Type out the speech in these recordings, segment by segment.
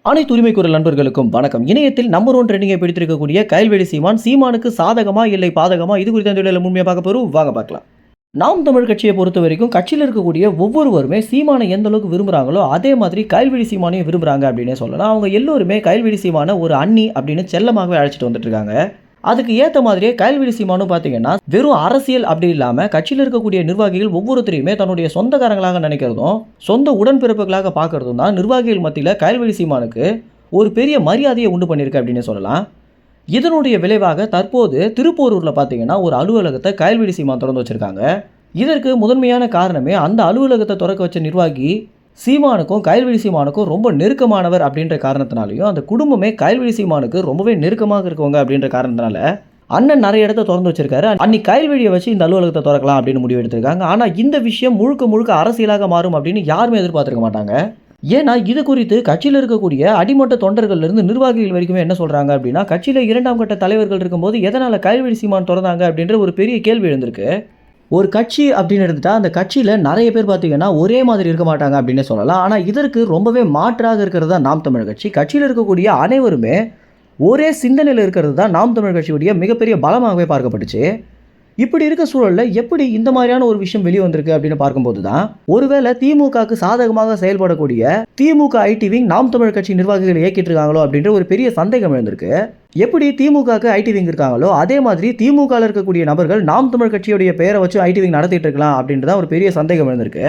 அனைத்து உரிமை குரல் நண்பர்களுக்கும் வணக்கம். இணையத்தில் நம்பர் 1 ட்ரெண்டிங்கை பிடித்திருக்கக்கூடிய கயல்வெளி சீமானுக்கு சாதகமா இல்லை பாதகமா, இது குறித்த இந்த வீடியோல முழுமையா பார்க்க போறோம். வாங்க பார்க்கலாம். நாம் தமிழ் கட்சியை பொறுத்த வரைக்கும் கட்சியில் இருக்கக்கூடிய ஒவ்வொருவருமே சீமானை எந்த அளவுக்கு விரும்புறாங்களோ அதே மாதிரி கயல்வெளி சீமானையும் விரும்புறாங்க அப்படின்னே சொல்லலாம். அவங்க எல்லோருமே கயல்வெளி சீமான ஒரு அண்ணி அப்படின்னு செல்லமாகவே அழைச்சிட்டு வந்துட்டு இருக்காங்க. அதுக்கு ஏற்ற மாதிரியே கயல்வெளி சீமானும் பார்த்தீங்கன்னா வெறும் அரசியல் அப்படி இல்லாமல் கட்சியில் இருக்கக்கூடிய நிர்வாகிகள் ஒவ்வொருத்தரையுமே தன்னுடைய சொந்தக்காரங்களாக நினைக்கிறதும் சொந்த உடன்பிறப்புகளாக பார்க்கறதும் தான் நிர்வாகிகள் மத்தியில் கயல்வெளி சீமானுக்கு ஒரு பெரிய மரியாதையை உண்டு பண்ணியிருக்கு அப்படின்னு சொல்லலாம். இதனுடைய விளைவாக தற்போது திருப்போரூரில் பார்த்தீங்கன்னா ஒரு அலுவலகத்தை கயல்வெளி சீமான் திறந்து வச்சிருக்காங்க. இதற்கு முதன்மையான காரணமே அந்த அலுவலகத்தை திறக்க வச்ச நிர்வாகி சீமானுக்கும் கயல்வெளி சீமானுக்கும் ரொம்ப நெருக்கமானவர் அப்படின்ற காரணத்தினாலையும் அந்த குடும்பமே கயல்வெளி சீமானுக்கு ரொம்பவே நெருக்கமாக இருக்கவங்க அப்படின்ற காரணத்தினால அண்ணன் நிறைய இடத்த திறந்து வச்சிருக்காரு. அன்னைக்கு கயல்வெளியை வச்சு இந்த அலுவலகத்தை திறக்கலாம் அப்படின்னு முடிவு எடுத்திருக்காங்க. ஆனால் இந்த விஷயம் முழுக்க அரசியலாக மாறும் அப்படின்னு யாருமே எதிர்பார்த்திருக்க மாட்டாங்க. ஏன்னா இது குறித்து கட்சியில் இருக்கக்கூடிய அடிமட்ட தொண்டர்கள்லேருந்து நிர்வாகிகள் வரைக்குமே என்ன சொல்கிறாங்க அப்படின்னா, கட்சியில் 2ஆம் கட்ட தலைவர்கள் இருக்கும்போது எதனால் கயல்வெளி சீமான் திறந்தாங்க அப்படின்ற ஒரு பெரிய கேள்வி எழுந்திருக்கு. ஒரு கட்சி அப்படின்னு எடுத்துட்டா அந்த கட்சியில் நிறைய பேர் பார்த்தீங்கன்னா ஒரே மாதிரி இருக்க மாட்டாங்க அப்படின்னு சொல்லலாம். ஆனால் இதற்கு ரொம்பவே மாற்றாக இருக்கிறது தான் நாம் தமிழ் கட்சி. கட்சியில் இருக்கக்கூடிய அனைவருமே ஒரே சிந்தனையில் இருக்கிறது தான் நாம் தமிழ் கட்சியுடைய மிகப்பெரிய பலமாகவே பார்க்கப்பட்டுச்சு. இப்படி இருக்க சூழலில் எப்படி இந்த மாதிரியான ஒரு விஷயம் வெளியே வந்திருக்கு அப்படின்னு பார்க்கும்போது தான் ஒருவேளை திமுகவுக்கு சாதகமாக செயல்படக்கூடிய திமுக ஐடி விங் நாம் தமிழ் கட்சி நிர்வாகிகள் இயக்கிட்டு இருக்காங்களோ அப்படின்ற ஒரு பெரிய சந்தேகம் எழுந்திருக்கு. எப்படி திமுகவுக்கு ஐடி விங் இருக்காங்களோ அதே மாதிரி திமுகவில் இருக்கக்கூடிய நபர்கள் நாம் தமிழ் கட்சியுடைய பெயரை வச்சு ஐடி விங் நடத்திட்டு இருக்கலாம் அப்படின்றத ஒரு பெரிய சந்தேகம் எழுந்திருக்கு.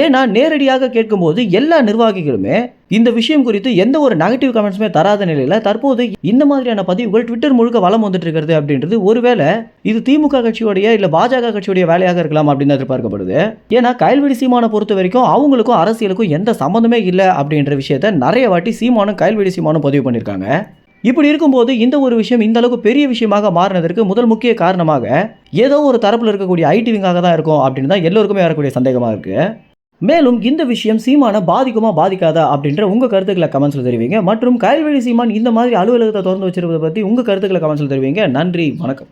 ஏன்னா நேரடியாக கேட்கும்போது எல்லா நிர்வாகிகளுமே இந்த விஷயம் குறித்து எந்த ஒரு நெகட்டிவ் கமெண்ட்ஸுமே தராத நிலையில் தற்போது இந்த மாதிரியான பதிவுகள் ட்விட்டர் முழுக்க வளம் வந்துட்டு இருக்கிறது அப்படின்றது ஒருவேளை இது திமுக கட்சியோடைய இல்லை பாஜக கட்சியுடைய வேலையாக இருக்கலாம் அப்படின்னு எதிர்பார்க்கப்படுது. ஏன்னா கயல்வெளி சீமானை பொறுத்த வரைக்கும் அவங்களுக்கும் அரசியலுக்கும் எந்த சம்மந்தமே இல்லை அப்படின்ற விஷயத்த நிறைய வாட்டி சீமானும் கயல்வெளி சீமானும் பதிவு பண்ணியிருக்காங்க. இப்படி இருக்கும்போது இந்த ஒரு விஷயம் இந்த அளவுக்கு பெரிய விஷயமாக மாறினதற்கு முதல் முக்கிய காரணமாக ஏதோ ஒரு தரப்பில் இருக்கக்கூடிய ஐடி விங்காக தான் இருக்கும் அப்படின்னு தான் எல்லோருக்குமே வரக்கூடிய சந்தேகமாக இருக்கு. மேலும் இந்த விஷயம் சீமானை பாதிக்குமா பாதிக்காதா அப்படின்ற உங்கள் கருத்துக்களை கமெண்ட்ஸில் தெரிவிங்க. மற்றும் கயல்வெளி சீமான் இந்த மாதிரி அலுவலகத்தை திறந்து வச்சிருப்பதை பற்றி உங்கள் கருத்துக்களை கமெண்ட்ஸில் தெரிவிங்க. நன்றி, வணக்கம்.